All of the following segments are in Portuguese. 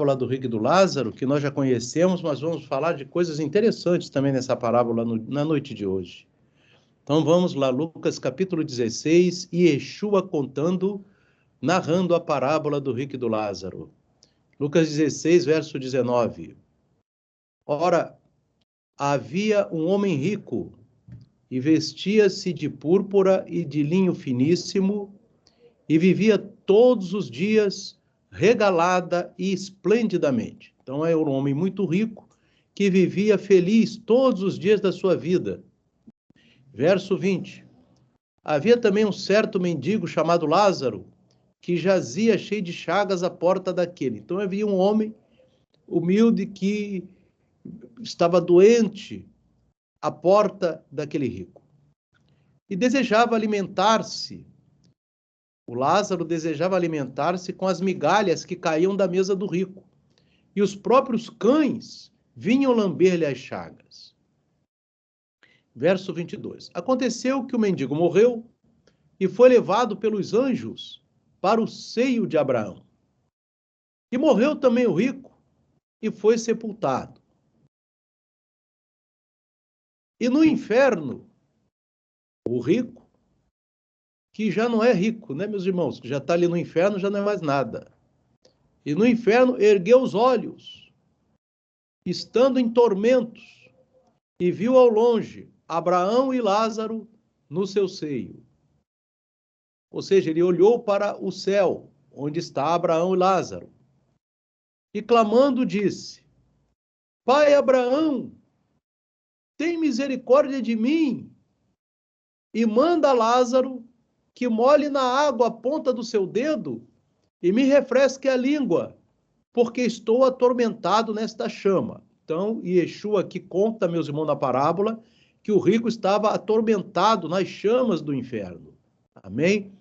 parábola do rico e do Lázaro, que nós já conhecemos, mas vamos falar de coisas interessantes também nessa parábola na noite de hoje. Então vamos lá, Lucas capítulo 16, e Yeshua narrando a parábola do rico e do Lázaro. Lucas 16, verso 19. Ora, havia um homem rico, e vestia-se de púrpura e de linho finíssimo, e vivia todos os dias regalada e esplendidamente. Então era um homem muito rico, que vivia feliz todos os dias da sua vida. Verso 20. Havia também um certo mendigo chamado Lázaro, que jazia cheio de chagas à porta daquele. Então havia um homem humilde que estava doente à porta daquele rico. E desejava alimentar-se. O Lázaro desejava alimentar-se com as migalhas que caíam da mesa do rico. E os próprios cães vinham lamber-lhe as chagas. Verso 22. Aconteceu que o mendigo morreu e foi levado pelos anjos para o seio de Abraão. E morreu também o rico e foi sepultado. E no inferno, o rico, que já não é rico, né, meus irmãos? Que já está ali no inferno, já não é mais nada. E no inferno ergueu os olhos, estando em tormentos, e viu ao longe Abraão e Lázaro no seu seio. Ou seja, ele olhou para o céu, onde está Abraão e Lázaro, e clamando disse: Pai Abraão, tem misericórdia de mim, e manda Lázaro que molhe na água a ponta do seu dedo e me refresque a língua, porque estou atormentado nesta chama. Então, Yeshua aqui conta, meus irmãos, na parábola, que o rico estava atormentado nas chamas do inferno. Amém?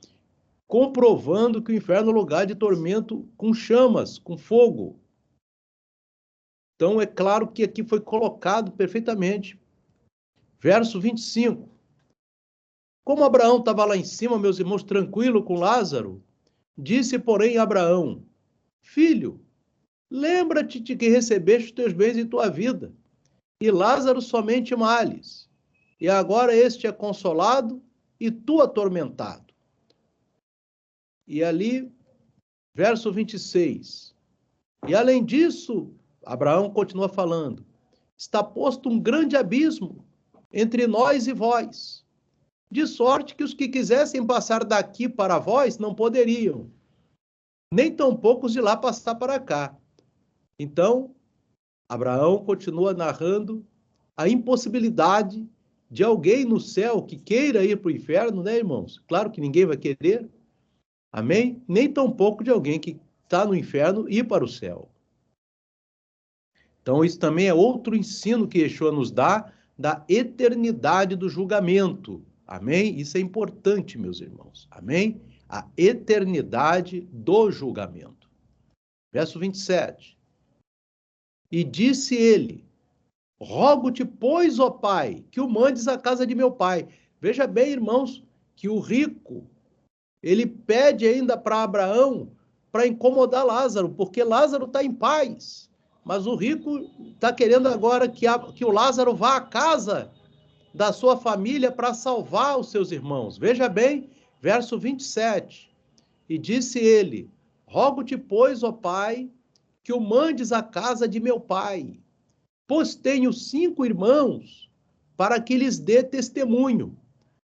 Comprovando que o inferno é um lugar de tormento com chamas, com fogo. Então, é claro que aqui foi colocado perfeitamente. Verso 25. Como Abraão estava lá em cima, meus irmãos, tranquilo com Lázaro, disse, porém, Abraão: Filho, lembra-te de que recebeste os teus bens em tua vida, e Lázaro somente males. E agora este é consolado e tu atormentado. E ali, verso 26. E além disso, Abraão continua falando, está posto um grande abismo entre nós e vós, de sorte que os que quisessem passar daqui para vós não poderiam, nem tampouco os de lá passar para cá. Então, Abraão continua narrando a impossibilidade de alguém no céu que queira ir para o inferno, né, irmãos? Claro que ninguém vai querer, amém? Nem tampouco de alguém que está no inferno ir para o céu. Então, isso também é outro ensino que Yeshua nos dá da eternidade do julgamento. Amém? Isso é importante, meus irmãos. Amém? A eternidade do julgamento. Verso 27. E disse ele: Rogo-te, pois, ó Pai, que o mandes à casa de meu pai. Veja bem, irmãos, que o rico, ele pede ainda para Abraão para incomodar Lázaro, porque Lázaro está em paz. Mas o rico está querendo agora que o Lázaro vá à casa da sua família para salvar os seus irmãos. Veja bem, verso 27. E disse ele: Rogo-te, pois, ó Pai, que o mandes à casa de meu pai, pois tenho 5 irmãos, para que lhes dê testemunho,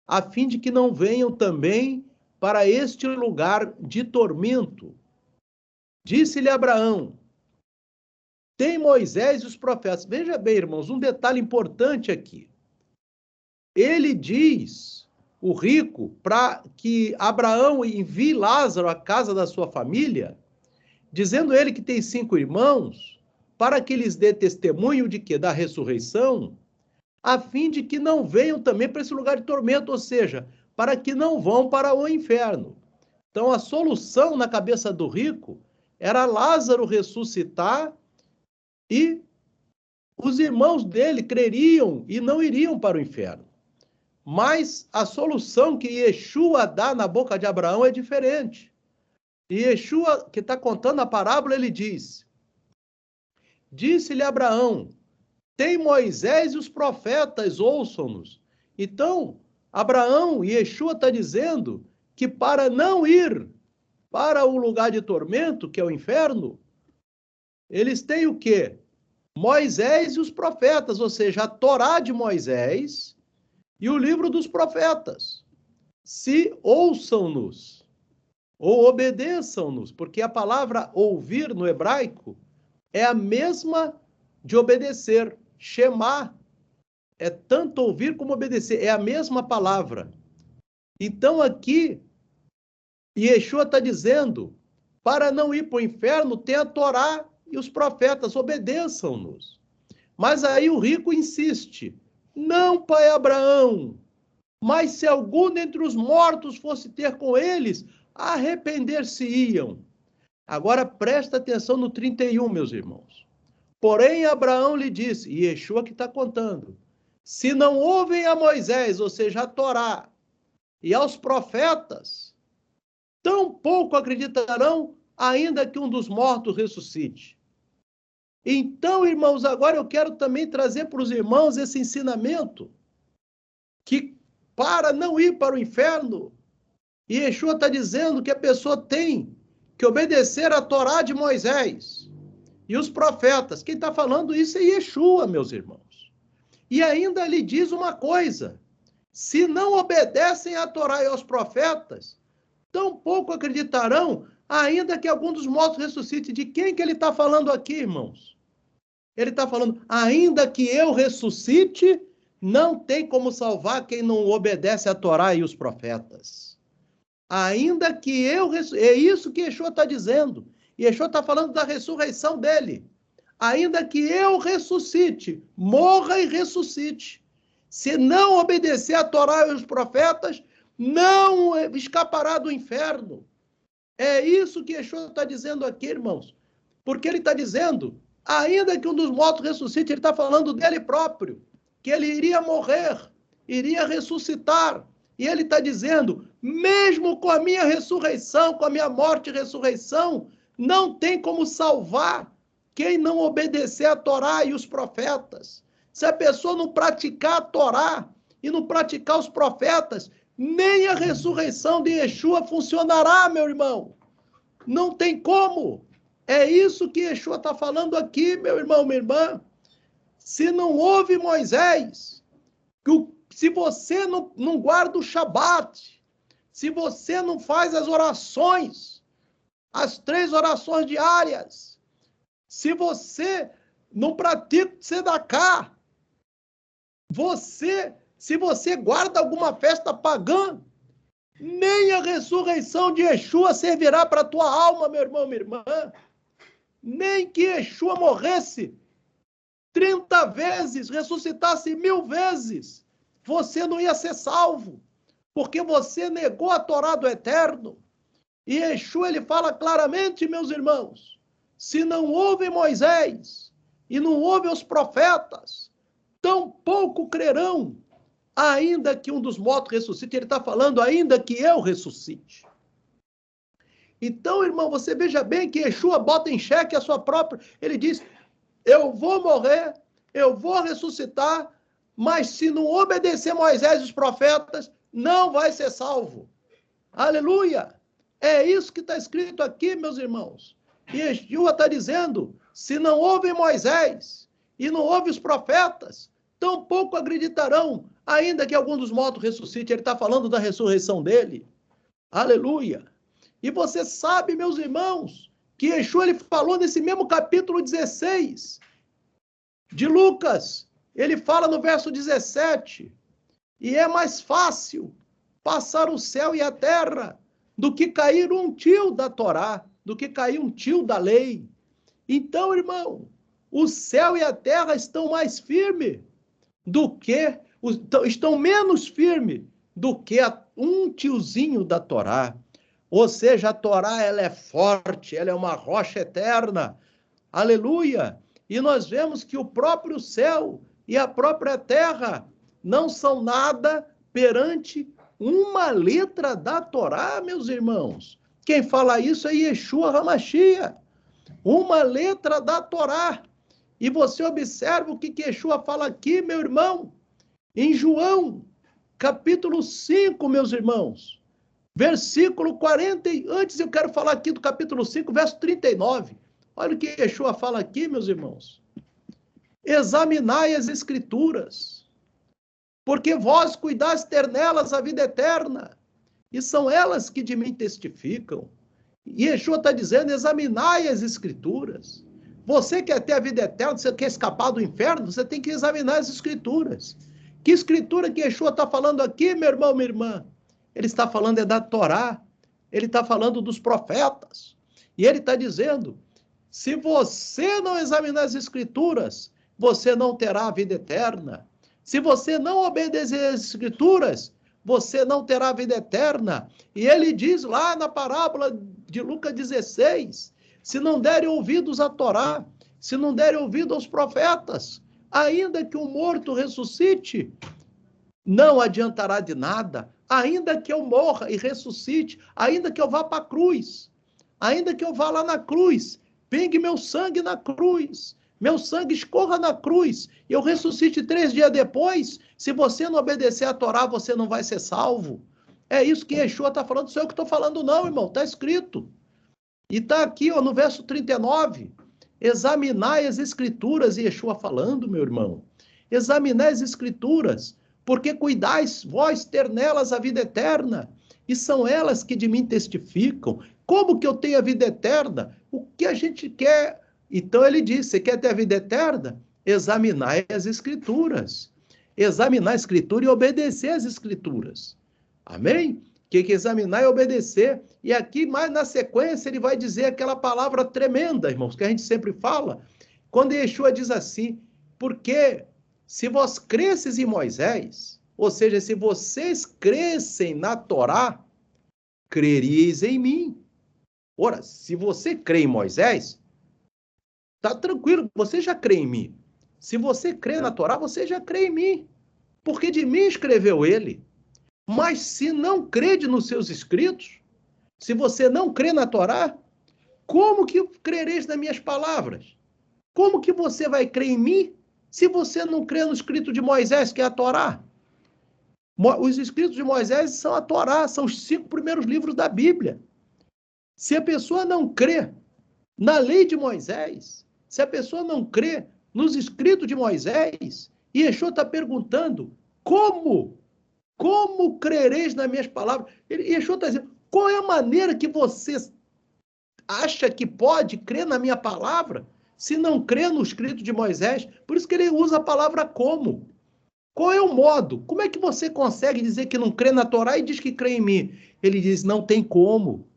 a fim de que não venham também para este lugar de tormento. Disse-lhe Abraão: Tem Moisés e os profetas. Veja bem, irmãos, um detalhe importante aqui. Ele diz, o rico, para que Abraão envie Lázaro à casa da sua família, dizendo ele que tem 5 irmãos, para que lhes dê testemunho de quê? Da ressurreição, a fim de que não venham também para esse lugar de tormento, ou seja, para que não vão para o inferno. Então, a solução na cabeça do rico era Lázaro ressuscitar e os irmãos dele creriam e não iriam para o inferno. Mas a solução que Yeshua dá na boca de Abraão é diferente. E Yeshua, que está contando a parábola, ele diz: Disse-lhe Abraão: tem Moisés e os profetas, ouçam-nos. Então, Abraão, Yeshua está dizendo que para não ir para o lugar de tormento, que é o inferno, eles têm o quê? Moisés e os profetas, ou seja, a Torá de Moisés e o livro dos profetas. Se ouçam-nos, ou obedeçam-nos, porque a palavra ouvir no hebraico é a mesma de obedecer. Shema é tanto ouvir como obedecer, é a mesma palavra. Então aqui, Yeshua está dizendo, para não ir para o inferno, tem a Torá e os profetas, obedeçam-nos. Mas aí o rico insiste, não, pai Abraão, mas se algum dentre os mortos fosse ter com eles, arrepender-se-iam. Agora presta atenção no 31, meus irmãos. Porém, Abraão lhe disse, e Yeshua que está contando, se não ouvem a Moisés, ou seja, a Torá, e aos profetas, tampouco acreditarão, ainda que um dos mortos ressuscite. Então, irmãos, agora eu quero também trazer para os irmãos esse ensinamento, que para não ir para o inferno, Yeshua está dizendo que a pessoa tem que obedecer a Torá de Moisés e os profetas. Quem está falando isso é Yeshua, meus irmãos. E ainda lhe diz uma coisa, se não obedecem à Torá e aos profetas, tampouco acreditarão, ainda que algum dos mortos ressuscite. De quem que ele está falando aqui, irmãos? Ele está falando, ainda que eu ressuscite, não tem como salvar quem não obedece à Torá e os profetas. Ainda que eu ressuscite, é isso que Yeshua está dizendo. Yeshua está falando da ressurreição dele. Ainda que eu ressuscite, morra e ressuscite. Se não obedecer à Torá e os profetas, não escapará do inferno. É isso que Yeshua está dizendo aqui, irmãos. Porque ele está dizendo, ainda que um dos mortos ressuscite, ele está falando dele próprio, que ele iria morrer, iria ressuscitar. E ele está dizendo, mesmo com a minha ressurreição, com a minha morte e ressurreição, não tem como salvar quem não obedecer a Torá e os profetas. Se a pessoa não praticar a Torá e não praticar os profetas, nem a ressurreição de Yeshua funcionará, meu irmão. Não tem como. É isso que Yeshua está falando aqui, meu irmão, minha irmã. Se não houve Moisés, se você não guarda o Shabat, se você não faz as orações, as 3 orações diárias, se você não pratica o Tzedakah, se você guarda alguma festa pagã, nem a ressurreição de Yeshua servirá para a tua alma, meu irmão, minha irmã. Nem que Yeshua morresse 30 vezes, ressuscitasse 1000 vezes, você não ia ser salvo, porque você negou a Torá do Eterno. E Yeshua, ele fala claramente, meus irmãos, se não houve Moisés e não houve os profetas, tampouco crerão, ainda que um dos mortos ressuscite. Ele está falando, ainda que eu ressuscite. Então, irmão, você veja bem que Yeshua bota em xeque a sua própria... Ele diz, eu vou morrer, eu vou ressuscitar, mas se não obedecer Moisés e os profetas, não vai ser salvo. Aleluia! É isso que está escrito aqui, meus irmãos. E Yeshua está dizendo, se não houve Moisés e não houve os profetas, tampouco acreditarão, ainda que algum dos mortos ressuscite. Ele está falando da ressurreição dele. Aleluia! E você sabe, meus irmãos, que Yeshua ele falou nesse mesmo capítulo 16 de Lucas. Ele fala no verso 17, e é mais fácil passar o céu e a terra do que cair um tio da Torá, do que cair um tio da lei. Então, irmão, o céu e a terra estão mais firmes do que, estão menos firmes do que um tiozinho da Torá. Ou seja, a Torá, ela é forte, ela é uma rocha eterna. Aleluia! E nós vemos que o próprio céu e a própria terra não são nada perante uma letra da Torá, meus irmãos. Quem fala isso é Yeshua HaMashiach. Uma letra da Torá. E você observa o que Yeshua fala aqui, meu irmão, em João, capítulo 5, meus irmãos, versículo 40, antes eu quero falar aqui do capítulo 5, verso 39. Olha o que Yeshua fala aqui, meus irmãos. Examinai as escrituras, porque vós cuidais ter nelas a vida eterna, e são elas que de mim testificam. E Yeshua está dizendo, examinai as escrituras. Você quer ter a vida eterna, você quer escapar do inferno, você tem que examinar as escrituras. Que escritura que Yeshua está falando aqui, meu irmão, minha irmã? Ele está falando da Torá, ele está falando dos profetas. E ele está dizendo, se você não examinar as escrituras, você não terá a vida eterna. Se você não obedecer às escrituras, você não terá a vida eterna. E ele diz lá na parábola de Lucas 16, se não derem ouvidos à Torá, se não derem ouvido aos profetas, ainda que o morto ressuscite, não adiantará de nada. Ainda que eu morra e ressuscite, ainda que eu vá para a cruz, ainda que eu vá lá na cruz, pingue meu sangue na cruz, meu sangue escorra na cruz, e eu ressuscite 3 dias depois, se você não obedecer à Torá, você não vai ser salvo. É isso que Yeshua está falando, não sou eu que estou falando não, irmão, está escrito. E está aqui, ó, no verso 39, examinai as escrituras, Yeshua falando, meu irmão, examinai as escrituras, porque cuidais vós ter nelas a vida eterna, e são elas que de mim testificam. Como que eu tenho a vida eterna? O que a gente quer? Então ele diz, você quer ter a vida eterna? Examinai as escrituras. Examinar a escritura e obedecer às escrituras. Amém? Que examinar e obedecer. E aqui, mais na sequência, ele vai dizer aquela palavra tremenda, irmãos, que a gente sempre fala, quando Yeshua diz assim, porque se vós cresces em Moisés, ou seja, se vocês crescem na Torá, creríeis em mim. Ora, se você crê em Moisés, tá tranquilo, você já crê em mim. Se você crê na Torá, você já crê em mim, porque de mim escreveu ele. Mas se não crede nos seus escritos, se você não crê na Torá, como que crereis nas minhas palavras? Como que você vai crer em mim se você não crê no escrito de Moisés, que é a Torá? Os escritos de Moisés são a Torá, são os 5 primeiros livros da Bíblia. Se a pessoa não crê na lei de Moisés, se a pessoa não crê nos escritos de Moisés, e Yeshua está perguntando, como crereis nas minhas palavras? Yeshua está dizendo, qual é a maneira que você acha que pode crer na minha palavra se não crê no escrito de Moisés? Por isso que ele usa a palavra como. Qual é o modo? Como é que você consegue dizer que não crê na Torá e diz que crê em mim? Ele diz, não tem como.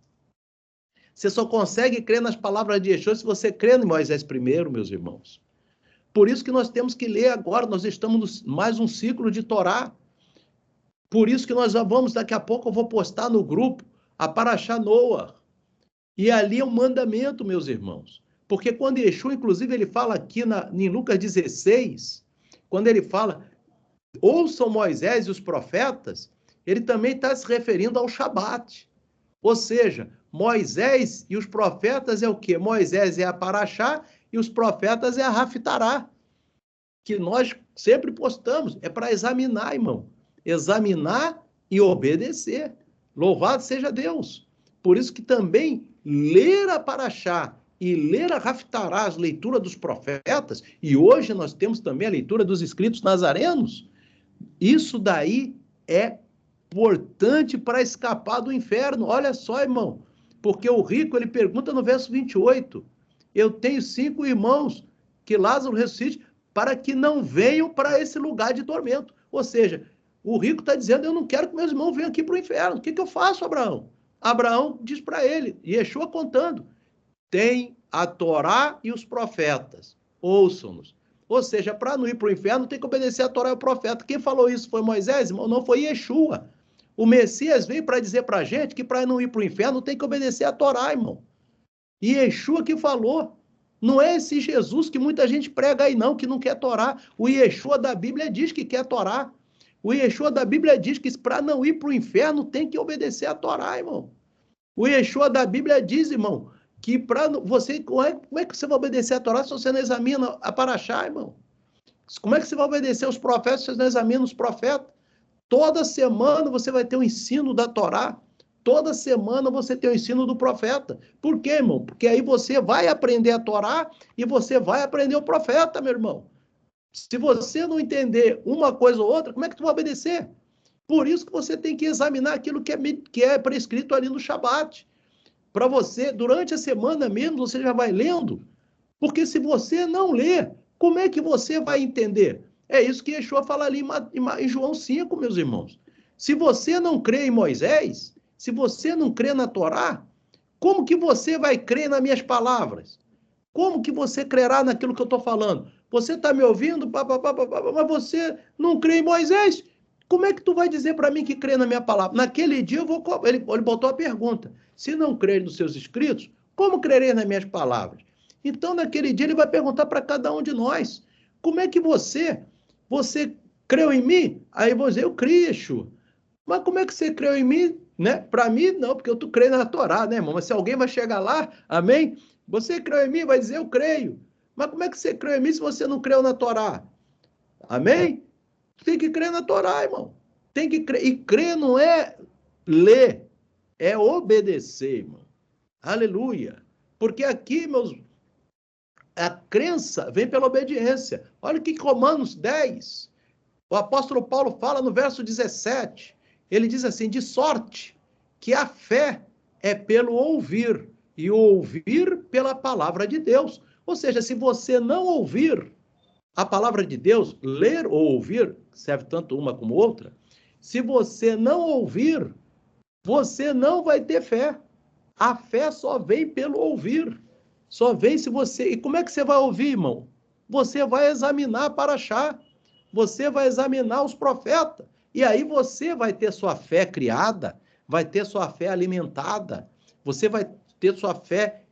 Você só consegue crer nas palavras de Yeshua se você crê em Moisés primeiro, meus irmãos. Por isso que nós temos que ler agora, nós estamos mais um ciclo de Torá. Por isso que nós vamos, daqui a pouco eu vou postar no grupo a Parashá Noah. E ali é um mandamento, meus irmãos. Porque quando Yeshua, inclusive, ele fala aqui em Lucas 16, quando ele fala, ouçam Moisés e os profetas, ele também está se referindo ao Shabat. Ou seja, Moisés e os profetas é o quê? Moisés é a Parashá e os profetas é a Haftará, que nós sempre postamos. É para examinar, irmão. Examinar e obedecer. Louvado seja Deus. Por isso que também ler a Parashá e ler a Haftará, as leituras dos profetas, e hoje nós temos também a leitura dos escritos nazarenos, isso daí é importante para escapar do inferno. Olha só, irmão, porque o rico, ele pergunta no verso 28, eu tenho 5 irmãos que Lázaro ressuscite para que não venham para esse lugar de tormento. Ou seja, o rico está dizendo, eu não quero que meus irmãos venham aqui para o inferno. O que eu faço, Abraão? Abraão diz para ele, Yeshua contando, tem a Torá e os profetas, ouçam-nos. Ou seja, para não ir para o inferno, tem que obedecer a Torá e o profeta. Quem falou isso foi Moisés, irmão? Não, foi Yeshua. O Messias veio para dizer para a gente que para não ir para o inferno tem que obedecer a Torá, irmão. E Yeshua que falou. Não é esse Jesus que muita gente prega aí não, que não quer Torá. O Yeshua da Bíblia diz que quer Torá. O Yeshua da Bíblia diz que para não ir para o inferno tem que obedecer a Torá, irmão. O Yeshua da Bíblia diz, irmão, que para você, como é que você vai obedecer a Torá se você não examina a Paraxá, irmão? Como é que você vai obedecer os profetas se você não examina os profetas? Toda semana você vai ter o ensino da Torá. Toda semana você tem o ensino do profeta. Por quê, irmão? Porque aí você vai aprender a Torá e você vai aprender o profeta, meu irmão. Se você não entender uma coisa ou outra, como é que tu vai obedecer? Por isso que você tem que examinar aquilo que é prescrito ali no Shabat. Para você, durante a semana mesmo, você já vai lendo. Porque se você não ler, como é que você vai entender? É isso que Yeshua fala ali em João 5, meus irmãos. Se você não crê em Moisés, se você não crê na Torá, como que você vai crer nas minhas palavras? Como que você crerá naquilo que eu estou falando? Você está me ouvindo, mas você não crê em Moisés? Como é que tu vai dizer para mim que crê na minha palavra? Naquele dia ele botou a pergunta: se não crer nos seus escritos, como crerei nas minhas palavras? Então, naquele dia, ele vai perguntar para cada um de nós: como é que você creu em mim? Aí eu vou dizer: eu criei, Yeshua. Mas como é que você creu em mim? Né? Para mim, não, porque eu tô crendo na Torá, né, irmão? Mas se alguém vai chegar lá, amém? Você creu em mim, vai dizer: eu creio. Mas como é que você creu em mim se você não creu na Torá? Amém? Tem que crer na Torá, irmão. Tem que crer. E crer não é ler, é obedecer, irmão. Aleluia. Porque aqui, a crença vem pela obediência. Olha o que Romanos 10, o apóstolo Paulo fala no verso 17. Ele diz assim: de sorte que a fé é pelo ouvir, e o ouvir pela palavra de Deus. Ou seja, se você não ouvir a palavra de Deus, ler ou ouvir, serve tanto uma como outra, se você não ouvir, você não vai ter fé. A fé só vem pelo ouvir. Só vem se você... E como é que você vai ouvir, irmão? Você vai examinar a Paraxá. Você vai examinar os profetas. E aí você vai ter sua fé criada, vai ter sua fé alimentada, você vai ter sua fé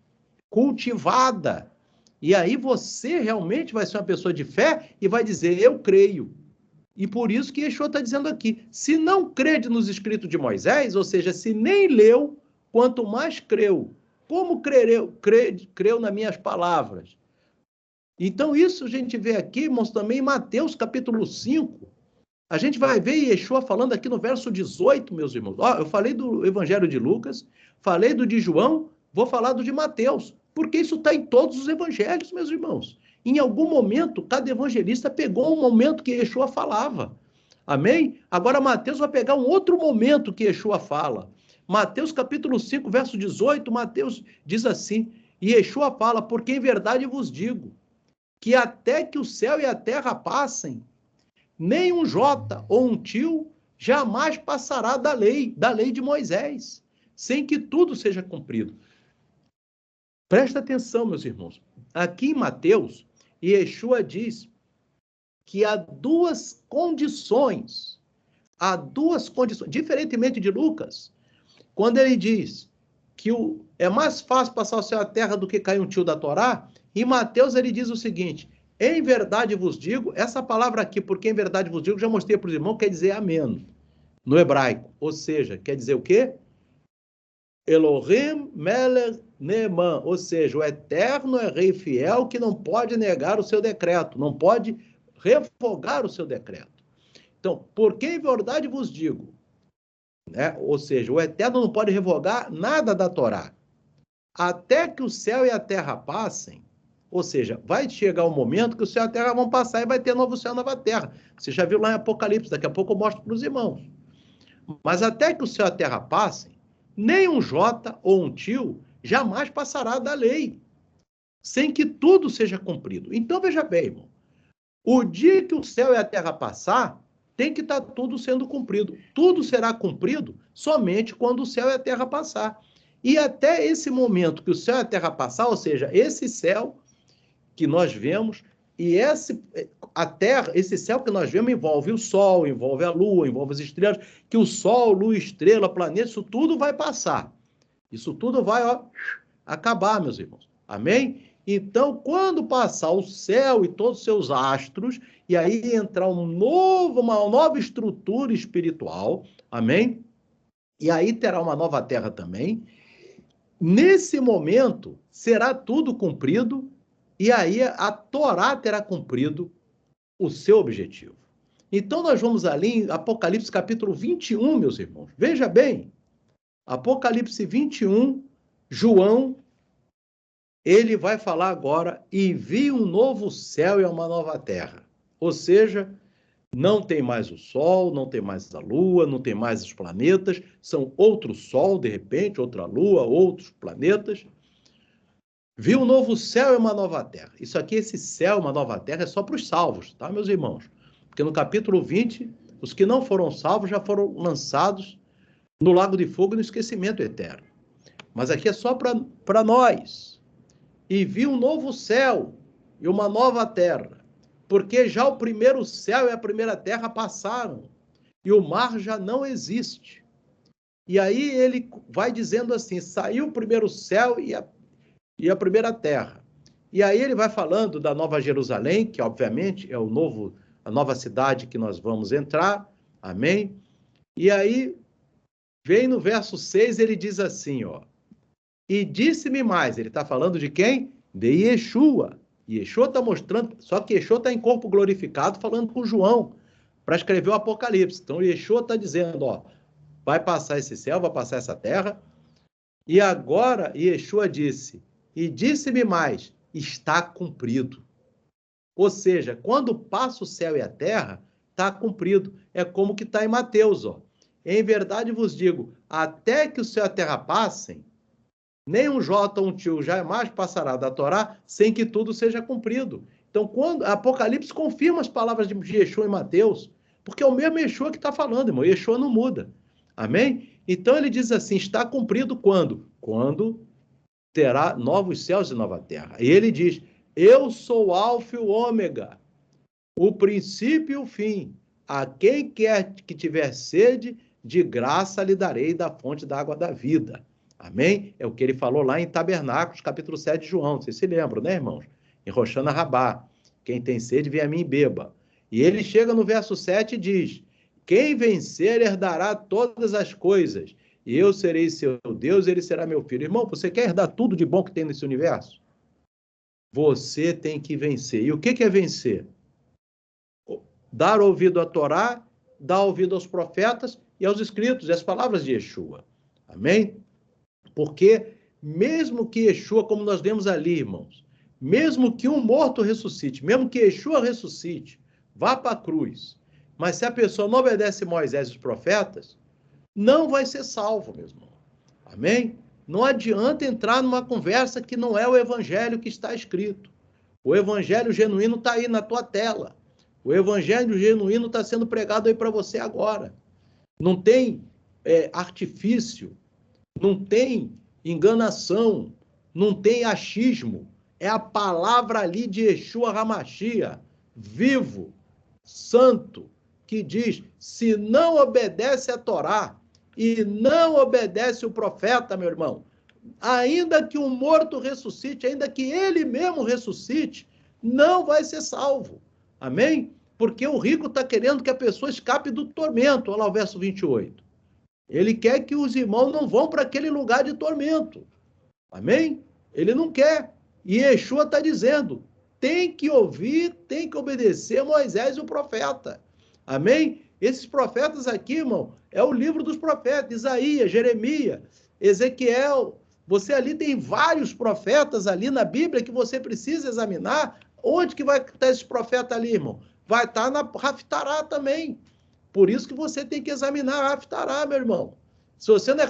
cultivada. E aí você realmente vai ser uma pessoa de fé e vai dizer: eu creio. E por isso que Yeshua está dizendo aqui: se não crede nos escritos de Moisés, ou seja, se nem leu, quanto mais creu. Como creu nas minhas palavras? Então, isso a gente vê aqui, irmãos, também em Mateus capítulo 5. A gente vai ver Yeshua falando aqui no verso 18, meus irmãos. Ó, eu falei do Evangelho de Lucas, falei do de João, vou falar do de Mateus, porque isso está em todos os evangelhos, meus irmãos. Em algum momento, cada evangelista pegou um momento que Yeshua falava. Amém? Agora, Mateus vai pegar um outro momento que Yeshua fala. Mateus capítulo 5, verso 18, Mateus diz assim, e Yeshua fala: porque em verdade vos digo, que até que o céu e a terra passem, nem um jota ou um tio jamais passará da lei de Moisés, sem que tudo seja cumprido. Presta atenção, meus irmãos. Aqui em Mateus, Yeshua diz que há duas condições, diferentemente de Lucas, quando ele diz que é mais fácil passar o céu e a terra do que cair um tio da Torá, em Mateus ele diz o seguinte: em verdade vos digo, essa palavra aqui, porque em verdade vos digo, já mostrei para os irmãos, quer dizer amém, no hebraico. Ou seja, quer dizer o quê? Elohim Melech Neeman, ou seja, o eterno é rei fiel que não pode negar o seu decreto, não pode revogar o seu decreto. Então, porque em verdade vos digo, né? Ou seja, o eterno não pode revogar nada da Torá. Até que o céu e a terra passem, ou seja, vai chegar um momento que o céu e a terra vão passar e vai ter novo céu e nova terra. Você já viu lá em Apocalipse, daqui a pouco eu mostro para os irmãos. Mas até que o céu e a terra passem, nem um jota ou um tio jamais passará da lei, sem que tudo seja cumprido. Então, veja bem, irmão, o dia que o céu e a terra passar, tem que estar tudo sendo cumprido. Tudo será cumprido somente quando o céu e a terra passar. E até esse momento que o céu e a terra passar, ou seja, esse céu que nós vemos, e a terra, esse céu que nós vemos envolve o sol, envolve a lua, envolve as estrelas, que o sol, lua, estrela, planeta, isso tudo vai passar. Isso tudo vai acabar, meus irmãos. Amém? Então, quando passar o céu e todos os seus astros, e aí entrar uma nova estrutura espiritual, amém? E aí terá uma nova terra também. Nesse momento, será tudo cumprido, e aí a Torá terá cumprido o seu objetivo. Então, nós vamos ali em Apocalipse capítulo 21, meus irmãos. Veja bem, Apocalipse 21, João, ele vai falar agora, e vi um novo céu e uma nova terra. Ou seja, não tem mais o Sol, não tem mais a Lua, não tem mais os planetas, são outro Sol, de repente, outra Lua, outros planetas. Vi um novo céu e uma nova terra. Isso aqui, esse céu e uma nova terra, é só para os salvos, tá, meus irmãos? Porque no capítulo 20, os que não foram salvos já foram lançados no lago de fogo e no esquecimento eterno. Mas aqui é só para nós. E vi um novo céu e uma nova terra, porque já o primeiro céu e a primeira terra passaram, e o mar já não existe. E aí ele vai dizendo assim, saiu o primeiro céu e a primeira terra. E aí ele vai falando da Nova Jerusalém, que obviamente é a nova cidade que nós vamos entrar, amém? E aí vem no verso 6, ele diz assim, ó, e disse-me mais, ele está falando de quem? De Yeshua. Yeshua está mostrando, só que Yeshua está em corpo glorificado, falando com João, para escrever o Apocalipse. Então Yeshua está dizendo, ó, vai passar esse céu, vai passar essa terra, e agora Yeshua disse, e disse-me mais, está cumprido. Ou seja, quando passa o céu e a terra, está cumprido. É como que está em Mateus, ó. Em verdade vos digo, até que o céu e a terra passem, nem um jota ou um tio jamais passará da Torá sem que tudo seja cumprido. Então, quando Apocalipse confirma as palavras de Yeshua em Mateus, porque é o mesmo Yeshua que está falando, irmão. Yeshua não muda. Amém? Então ele diz assim, está cumprido quando? Quando terá novos céus e nova terra. E ele diz, eu sou o alfa e o ômega, o princípio e o fim. A quem quer que tiver sede, de graça lhe darei da fonte da água da vida. Amém? É o que ele falou lá em Tabernáculos, capítulo 7 de João. Vocês se lembram, né, irmãos? Em Roxana Rabá. Quem tem sede, vem a mim e beba. E ele chega no verso 7 e diz, quem vencer herdará todas as coisas, e eu serei seu Deus, ele será meu filho. Irmão, você quer herdar tudo de bom que tem nesse universo? Você tem que vencer. E o que é vencer? Dar ouvido à Torá, dar ouvido aos profetas e aos escritos, e às palavras de Yeshua. Amém? Porque mesmo que Yeshua, como nós vemos ali, irmãos, mesmo que um morto ressuscite, mesmo que Yeshua ressuscite, vá para a cruz, mas se a pessoa não obedece Moisés e os profetas, não vai ser salvo, meu irmão. Amém? Não adianta entrar numa conversa que não é o evangelho que está escrito. O evangelho genuíno está aí na tua tela. O evangelho genuíno está sendo pregado aí para você agora. Não tem artifício, não tem enganação, não tem achismo. É a palavra ali de Yeshua HaMashiach, vivo, santo, que diz, se não obedece a Torá e não obedece o profeta, meu irmão, ainda que um morto ressuscite, ainda que ele mesmo ressuscite, não vai ser salvo. Amém? Porque o rico está querendo que a pessoa escape do tormento. Olha lá o verso 28. Ele quer que os irmãos não vão para aquele lugar de tormento. Amém? Ele não quer. E Yeshua está dizendo, tem que ouvir, tem que obedecer Moisés e o profeta. Amém? Esses profetas aqui, irmão, é o livro dos profetas, Isaías, Jeremias, Ezequiel. Você ali tem vários profetas ali na Bíblia que você precisa examinar. Onde que vai estar esse profeta ali, irmão? Vai estar na Haftará também. Por isso que você tem que examinar a Haftará, meu irmão. Se você não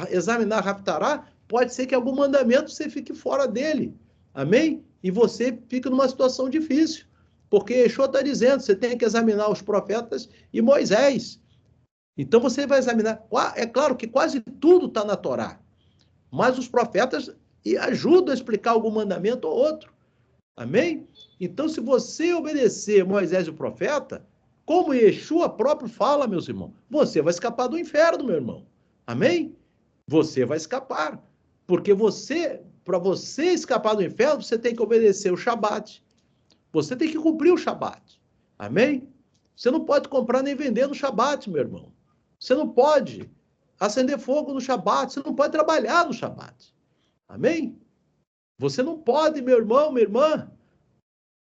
examinar a Haftará, pode ser que algum mandamento você fique fora dele. Amém? E você fica numa situação difícil. Porque Yeshua está dizendo, você tem que examinar os profetas e Moisés. Então você vai examinar. É claro que quase tudo está na Torá. Mas os profetas ajudam a explicar algum mandamento ou outro. Amém? Então, se você obedecer Moisés e o profeta, como Yeshua próprio fala, meus irmãos, você vai escapar do inferno, meu irmão. Amém? Você vai escapar. Porque para você escapar do inferno, você tem que obedecer o Shabat. Você tem que cumprir o Shabat. Amém? Você não pode comprar nem vender no Shabat, meu irmão. Você não pode acender fogo no Shabat. Você não pode trabalhar no Shabat. Amém? Você não pode, meu irmão, minha irmã,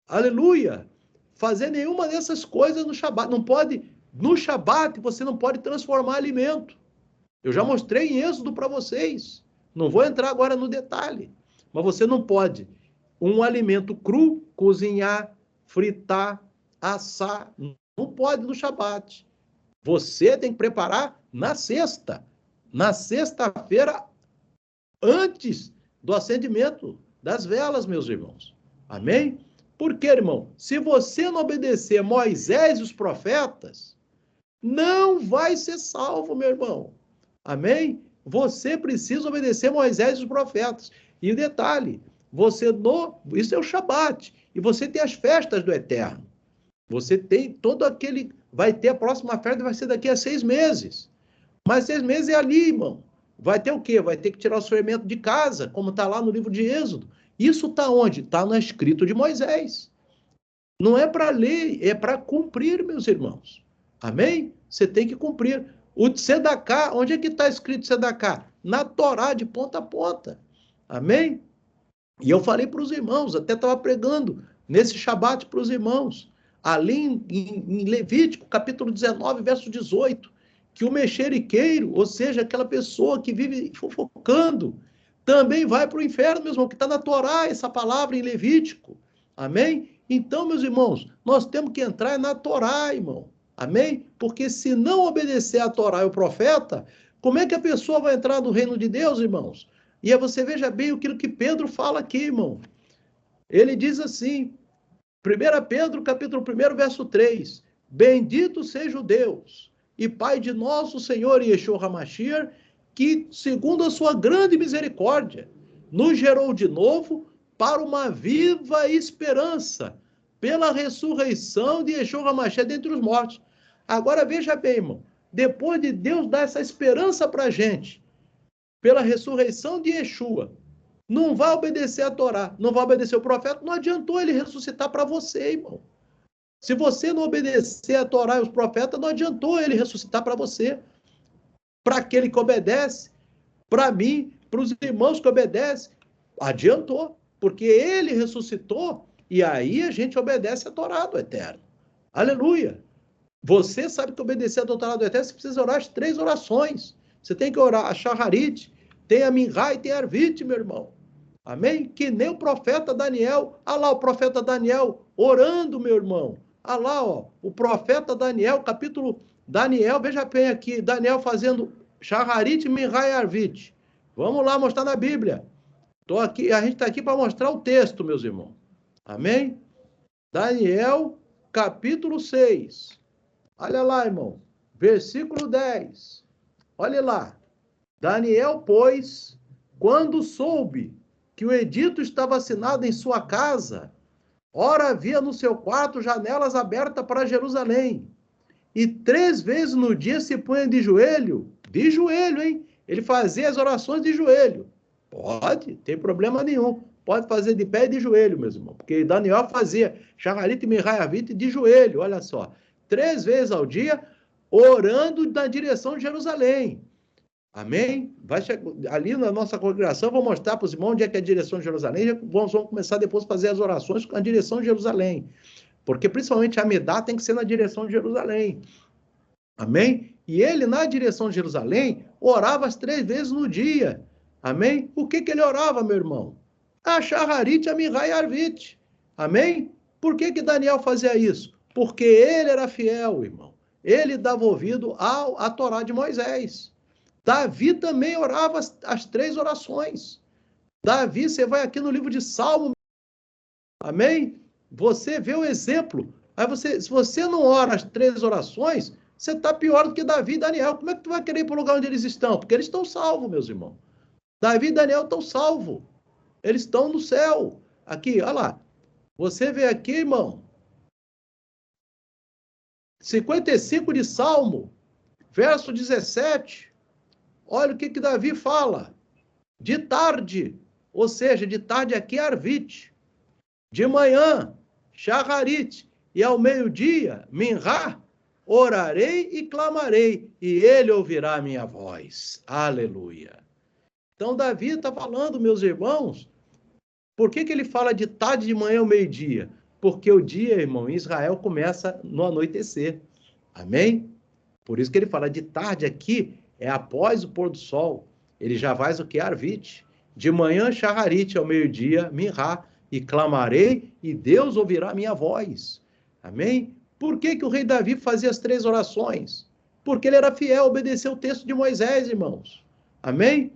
aleluia, fazer nenhuma dessas coisas no Shabat. Não pode, no Shabat, você não pode transformar alimento. Eu já mostrei em Êxodo para vocês. Não vou entrar agora no detalhe. Mas você não pode um alimento cru, cozinhar, fritar, assar. Não pode no Shabat. Você tem que preparar na sexta. Na sexta-feira, antes do acendimento das velas, meus irmãos. Amém? Porque, irmão, se você não obedecer Moisés e os profetas, não vai ser salvo, meu irmão. Amém? Você precisa obedecer Moisés e os profetas. E o detalhe, isso é o Shabat. E você tem as festas do Eterno. Você tem todo aquele... Vai ter a próxima festa, vai ser daqui a 6 meses. Mas 6 meses é ali, irmão. Vai ter o quê? Vai ter que tirar o fermento de casa, como está lá no livro de Êxodo. Isso está onde? Está no escrito de Moisés. Não é para ler, é para cumprir, meus irmãos. Amém? Você tem que cumprir. O Tzedaká, onde é que está escrito Tzedaká? Na Torá, de ponta a ponta. Amém? E eu falei para os irmãos, até estava pregando nesse Shabat para os irmãos, ali em Levítico, capítulo 19, verso 18, que o mexeriqueiro, ou seja, aquela pessoa que vive fofocando, também vai para o inferno, meu irmão, que está na Torá essa palavra em Levítico. Amém? Então, meus irmãos, nós temos que entrar na Torá, irmão. Amém? Porque se não obedecer a Torá e o profeta, como é que a pessoa vai entrar no reino de Deus, irmãos? E aí você veja bem aquilo que Pedro fala aqui, irmão. Ele diz assim, 1 Pedro, capítulo 1, verso 3, bendito seja o Deus e Pai de nosso Senhor Yeshua HaMashiach, que, segundo a sua grande misericórdia, nos gerou de novo para uma viva esperança, pela ressurreição de Yeshua HaMashiach dentre os mortos. Agora veja bem, irmão, depois de Deus dar essa esperança para a gente, pela ressurreição de Yeshua, não vai obedecer a Torá, não vai obedecer o profeta, não adiantou ele ressuscitar para você, irmão. Se você não obedecer a Torá e os profetas, não adiantou ele ressuscitar para você. Para aquele que obedece, para mim, para os irmãos que obedecem, adiantou, porque ele ressuscitou e aí a gente obedece a Torá do Eterno. Aleluia! Você sabe que obedecer a Torá do Eterno, você precisa orar as 3 orações. Você tem que orar a Shaharit, tem a Minhá e tem a Arvit, meu irmão. Amém? Que nem o profeta Daniel. Olha lá o profeta Daniel orando, meu irmão. Olha lá, ó, o profeta Daniel, capítulo Daniel, veja bem aqui, Daniel fazendo Shaharit, Minhá e Arvit. Vamos lá mostrar na Bíblia. Tô aqui, a gente está aqui para mostrar o texto, meus irmãos. Amém? Daniel, capítulo 6. Olha lá, irmão. Versículo 10. Olha lá. Daniel, pois, quando soube que o edito estava assinado em sua casa, ora havia no seu quarto janelas abertas para Jerusalém, e 3 vezes no dia se punha de joelho, hein? Ele fazia as orações de joelho. Pode, tem problema nenhum. Pode fazer de pé e de joelho, meus irmãos, porque Daniel fazia Shaharit, Minhá e Arvit de joelho, olha só. 3 vezes ao dia, orando na direção de Jerusalém. Amém? Ali na nossa congregação, vou mostrar para os irmãos onde é que é a direção de Jerusalém. Vamos começar depois a fazer as orações com a direção de Jerusalém. Porque principalmente a Medá tem que ser na direção de Jerusalém. Amém? E ele, na direção de Jerusalém, orava as 3 vezes no dia. Amém? O que ele orava, meu irmão? A Shaharit, a Minhá e a Arvit. Amém? Por que Daniel fazia isso? Porque ele era fiel, irmão. Ele dava ouvido à Torá de Moisés. Davi também orava as 3 orações. Davi, você vai aqui no livro de Salmo, amém? Você vê o exemplo. Aí se você não ora as 3 orações, você está pior do que Davi e Daniel. Como é que tu vai querer ir para o lugar onde eles estão? Porque eles estão salvos, meus irmãos. Davi e Daniel estão salvos. Eles estão no céu. Aqui, olha lá. Você vê aqui, irmão. 55 de Salmo, verso 17. Olha o que Davi fala. De tarde, ou seja, de tarde aqui Arvit. De manhã, Shaharit. E ao meio-dia, Minhá, orarei e clamarei, e ele ouvirá a minha voz. Aleluia. Então, Davi está falando, meus irmãos, por que ele fala de tarde, de manhã ao meio-dia? Porque o dia, irmão, em Israel começa no anoitecer. Amém? Por isso que ele fala de tarde aqui, é após o pôr do sol. Ele já vai o que? Arvite. De manhã, Shaharite, ao meio-dia, Mirá, e clamarei, e Deus ouvirá minha voz. Amém? Por que o rei Davi fazia as 3 orações? Porque ele era fiel, obedeceu o texto de Moisés, irmãos. Amém?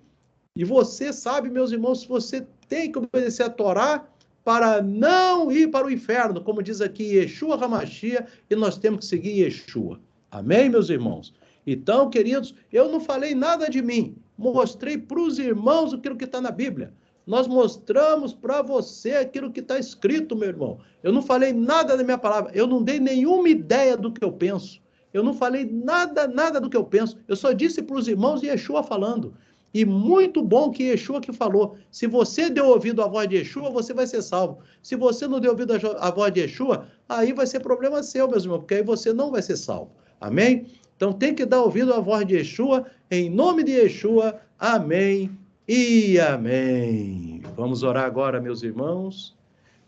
E você sabe, meus irmãos, se você tem que obedecer a Torá para não ir para o inferno, como diz aqui Yeshua Hamashia, e nós temos que seguir Yeshua. Amém, meus irmãos? Então, queridos, eu não falei nada de mim, mostrei para os irmãos aquilo que está na Bíblia. Nós mostramos para você aquilo que está escrito, meu irmão. Eu não falei nada da minha palavra, eu não dei nenhuma ideia do que eu penso. Eu não falei nada do que eu penso. Eu só disse para os irmãos Yeshua falando. E muito bom que Yeshua que falou. Se você deu ouvido à voz de Yeshua, você vai ser salvo. Se você não deu ouvido à voz de Yeshua, aí vai ser problema seu, meus irmãos, porque aí você não vai ser salvo. Amém? Então tem que dar ouvido à voz de Yeshua, em nome de Yeshua. Amém e amém. Vamos orar agora, meus irmãos.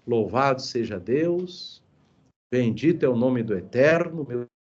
Louvado seja Deus. Bendito é o nome do Eterno, meu